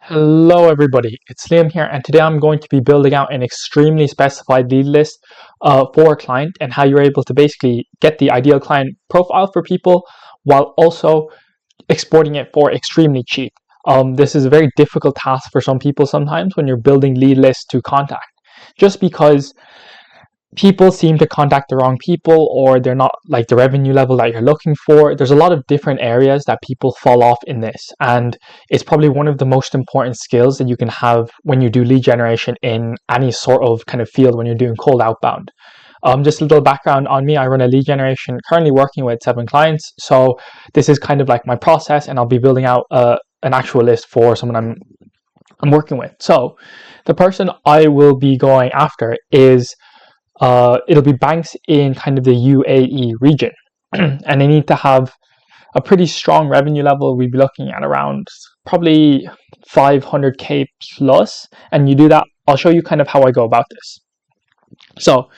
Hello everybody, it's Liam here, and today I'm going to be building out an extremely specified lead list for a client, and how you're able to basically get the ideal client profile for people while also exporting it for extremely cheap. This is a very difficult task for some people sometimes when you're building lead lists to contact, just because people seem to contact the wrong people, or they're not like the revenue level that you're looking for. There's a lot of different areas that people fall off in this, and it's probably one of the most important skills that you can have when you do lead generation in any sort of kind of field when you're doing cold outbound. Just a little background on me: I run a lead generation, currently working with 7 clients. So this is kind of like my process, and I'll be building out an actual list for someone I'm working with. So the person I will be going after is it'll be banks in kind of the UAE region, and they need to have a pretty strong revenue level. We'd be looking at around probably 500k plus, and you do that. I'll show you kind of how I go about this. So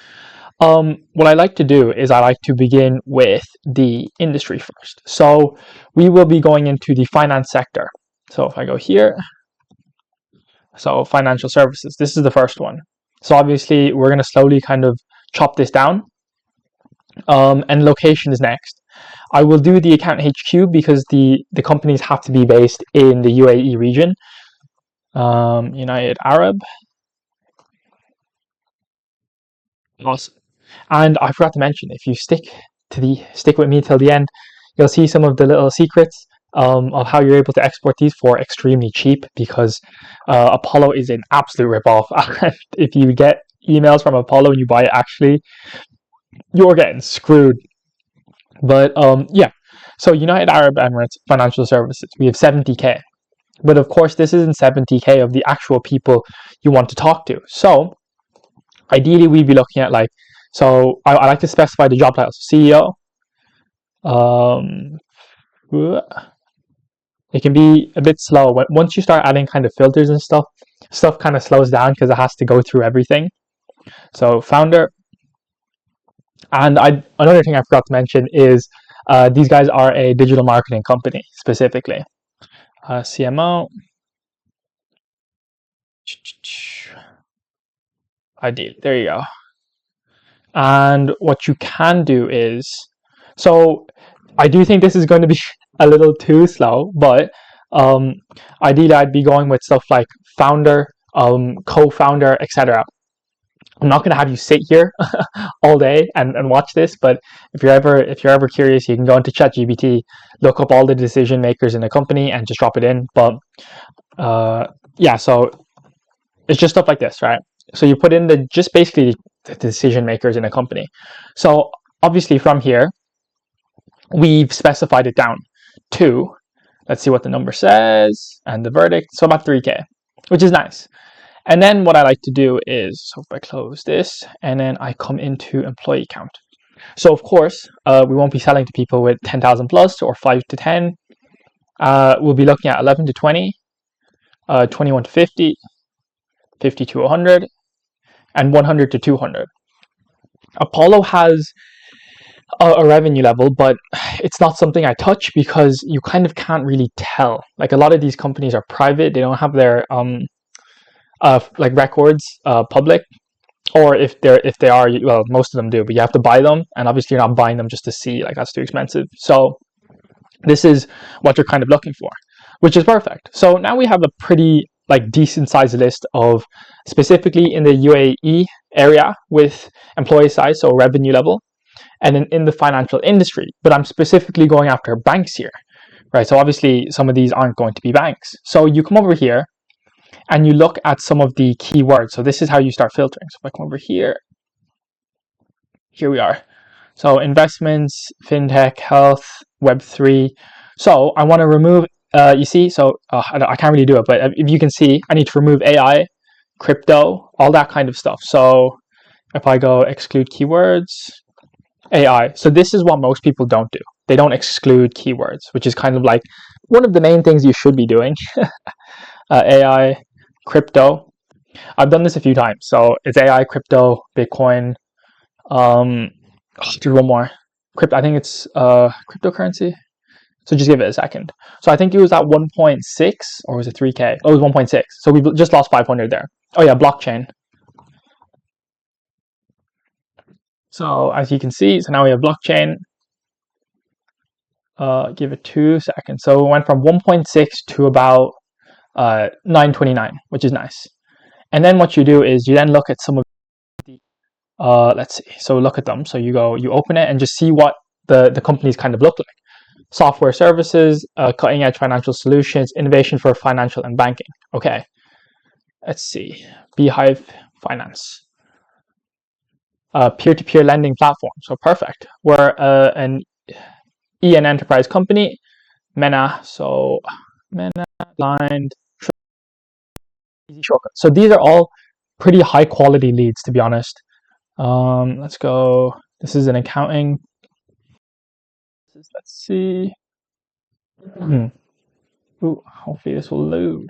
what I like to do is I like to begin with the industry first. So we will be going into the finance sector. So if I go here, so financial services, this is the first one. So obviously we're going to slowly kind of chop this down, and location is next. I will do the account HQ because the companies have to be based in the UAE region. United Arab. Awesome. And I forgot to mention, if you stick with me till the end, you'll see some of the little secrets of how you're able to export these for extremely cheap, because Apollo is an absolute ripoff. If you get emails from Apollo and you buy it, actually, you're getting screwed. But yeah, so United Arab Emirates Financial Services, we have 70k. But of course, this isn't 70k of the actual people you want to talk to. So ideally, we'd be looking at so I like to specify the job titles. CEO. It can be a bit slow. Once you start adding kind of filters and stuff kind of slows down because it has to go through everything. So founder. And another thing I forgot to mention is these guys are a digital marketing company specifically. CMO. Ideal. There you go. And what you can do is, so I do think this is going to be a little too slow, but ideally I'd be going with stuff like founder, co-founder, etc. I'm not going to have you sit here all day and watch this, but if you're ever curious, you can go into ChatGPT, look up all the decision makers in a company, and just drop it in. But yeah, so it's just stuff like this, right? So you put in just basically the decision makers in a company. So obviously from here, we've specified it down to, let's see what the number says, and the verdict, so about 3k, which is nice. And then what I like to do is, so if I close this, and then I come into employee count. So of course, we won't be selling to people with 10,000 plus or 5 to 10. We'll be looking at 11 to 20, 21 to 50, 50 to 100, and 100 to 200. Apollo has a revenue level, but it's not something I touch because you kind of can't really tell. Like, a lot of these companies are private; they don't have their like records public, or if they are, well, most of them do, but you have to buy them, and obviously you're not buying them just to see, like, that's too expensive. So this is what you're kind of looking for, which is perfect. So now we have a pretty decent sized list of, specifically in the UAE area, with employee size, so revenue level, and then in the financial industry. But I'm specifically going after banks here, right? So obviously some of these aren't going to be banks. So you come over here and you look at some of the keywords. So this is how you start filtering. So if I come over here we are. So investments, fintech, health, Web3. So I want to remove, you see, so I can't really do it, but if you can see, I need to remove AI, crypto, all that kind of stuff. So if I go exclude keywords, AI. So this is what most people don't do. They don't exclude keywords, which is kind of like one of the main things you should be doing. AI, crypto. I've done this a few times. So it's AI, crypto, Bitcoin. There's one more. I think it's cryptocurrency. So just give it a second. So I think it was at 1.6 or was it 3K? Oh, it was 1.6. So we just lost 500 there. Oh yeah, blockchain. So as you can see, so now we have blockchain. Give it 2 seconds. So it went from 1.6 to about 929, which is nice. And then what you do is you then look at some of the, let's see. So look at them. So you open it and just see what the companies kind of look like. Software services, cutting edge financial solutions, innovation for financial and banking. Okay. Let's see. Beehive Finance. Peer-to-peer lending platform. So perfect. We're an EN enterprise company. MENA. So MENA, blind, easy shortcut. So these are all pretty high quality leads, to be honest. Let's go. This is an accounting. Let's see. Ooh, hopefully this will load.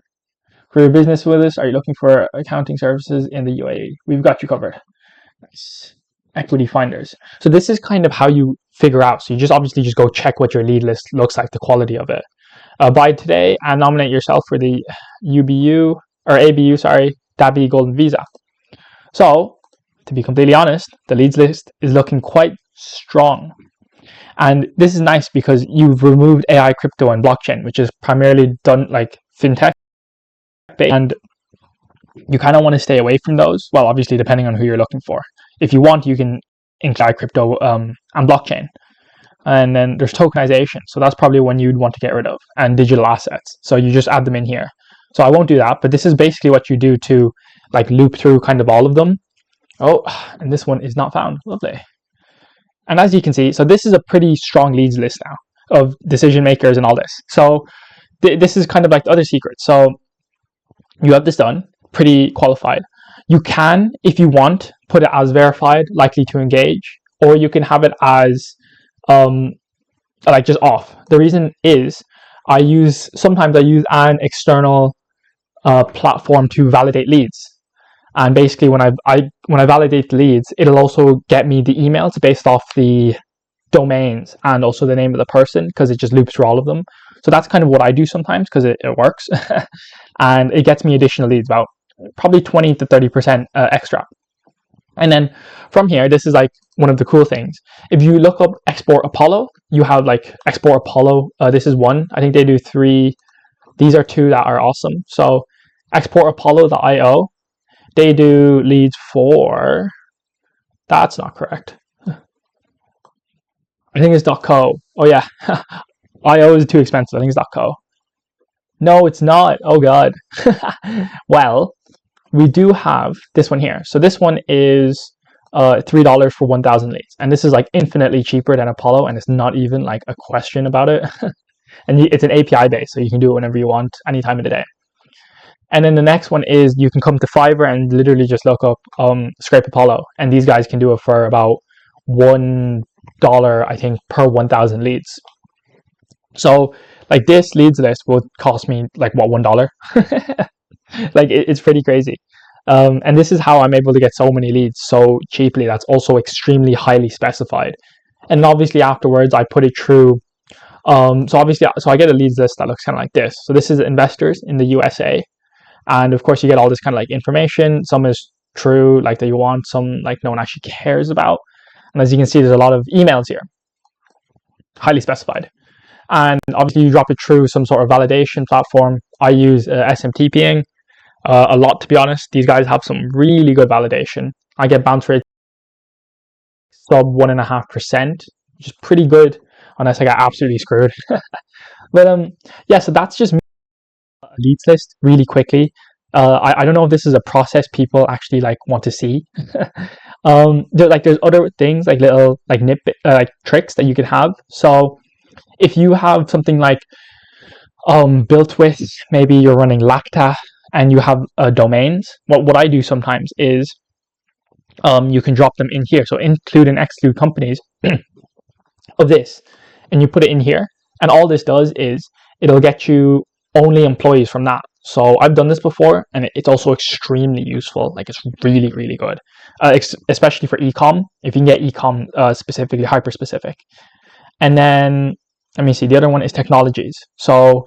For your business with us, are you looking for accounting services in the UAE? We've got you covered. Nice. Equity finders. So this is kind of how you figure out. So you just obviously just go check what your lead list looks like, the quality of it. Buy today and nominate yourself for the UBU or ABU, DABI Golden Visa. So to be completely honest, the leads list is looking quite strong. And this is nice because you've removed AI, crypto, and blockchain, which is primarily done like fintech. And you kind of want to stay away from those. Well, obviously, depending on who you're looking for. If you want, you can include crypto and blockchain. And then there's tokenization. So that's probably one you'd want to get rid of. And digital assets. So you just add them in here. So I won't do that. But this is basically what you do to like loop through kind of all of them. Oh, and this one is not found. Lovely. And as you can see, so this is a pretty strong leads list now of decision makers and all this. So this is kind of like the other secret. So you have this done, pretty qualified. You can, if you want, put it as verified, likely to engage, or you can have it as like just off. The reason is sometimes I use an external platform to validate leads. And basically when I validate the leads, it'll also get me the emails based off the domains and also the name of the person, because it just loops through all of them. So that's kind of what I do sometimes because it works. And it gets me additional leads, about probably 20 to 30% extra. And then from here, this is like one of the cool things. If you look up Export Apollo, you have like Export Apollo. This is one. I think they do 3. These are 2 that are awesome. So exportapollo.io, they do leads for, that's not correct. I think it's .co. Oh yeah, IO is too expensive. I think it's .co. No, it's not. Oh God. Well, we do have this one here. So this one is $3 for 1,000 leads. And this is like infinitely cheaper than Apollo, and it's not even like a question about it. And it's an API based, so you can do it whenever you want, any time of the day. And then the next one is you can come to Fiverr and literally just look up Scrape Apollo. And these guys can do it for about $1, I think, per 1,000 leads. So like this leads list will cost me like what, $1? Like it's pretty crazy. And this is how I'm able to get so many leads so cheaply. That's also extremely highly specified. And obviously afterwards I put it through. So I get a leads list that looks kind of like this. So this is investors in the USA. And of course you get all this kind of like information. Some is true, like that you want, some like no one actually cares about. And as you can see, there's a lot of emails here, highly specified. And obviously you drop it through some sort of validation platform. I use SMTPing a lot, to be honest. These guys have some really good validation. I get bounce rate sub 1.5%, which is pretty good unless I got absolutely screwed. But yeah, so that's just me. Leads list really quickly. I don't know if this is a process people actually like want to see. There's other things like little like like tricks that you can have. So if you have something like built with, maybe you're running Lacta and you have domains, what I do sometimes is you can drop them in here. So include and exclude companies of this, and you put it in here, and all this does is it'll get you only employees from that. So I've done this before, and it's also extremely useful. Like it's really, really good, especially for ecom. If you can get ecom specifically hyper specific, and then let me see, the other one is technologies. So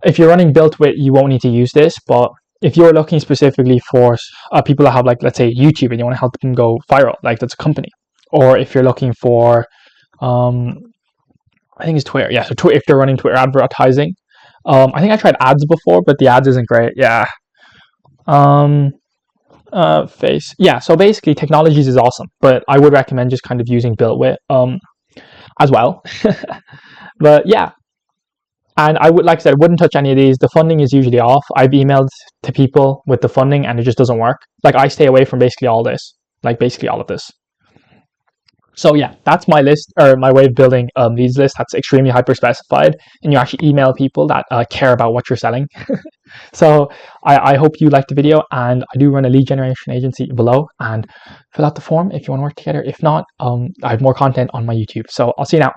if you're running Built With, you won't need to use this, but if you're looking specifically for people that have, like, let's say YouTube, and you want to help them go viral, like that's a company, or if you're looking for, I think it's Twitter. Yeah, so if they're running Twitter advertising, I think I tried ads before, but the ads isn't great. Yeah. Face. Yeah. So basically, technologies is awesome, but I would recommend just kind of using Built With as well. But yeah, and I would, like I said, I wouldn't touch any of these. The funding is usually off. I've emailed to people with the funding, and it just doesn't work. Like, I stay away from basically all this, like basically all of this. So yeah, that's my list, or my way of building leads list. That's extremely hyper specified, and you actually email people that care about what you're selling. So I hope you liked the video, and I do run a lead generation agency below, and fill out the form if you want to work together. If not, I have more content on my YouTube. So I'll see you now.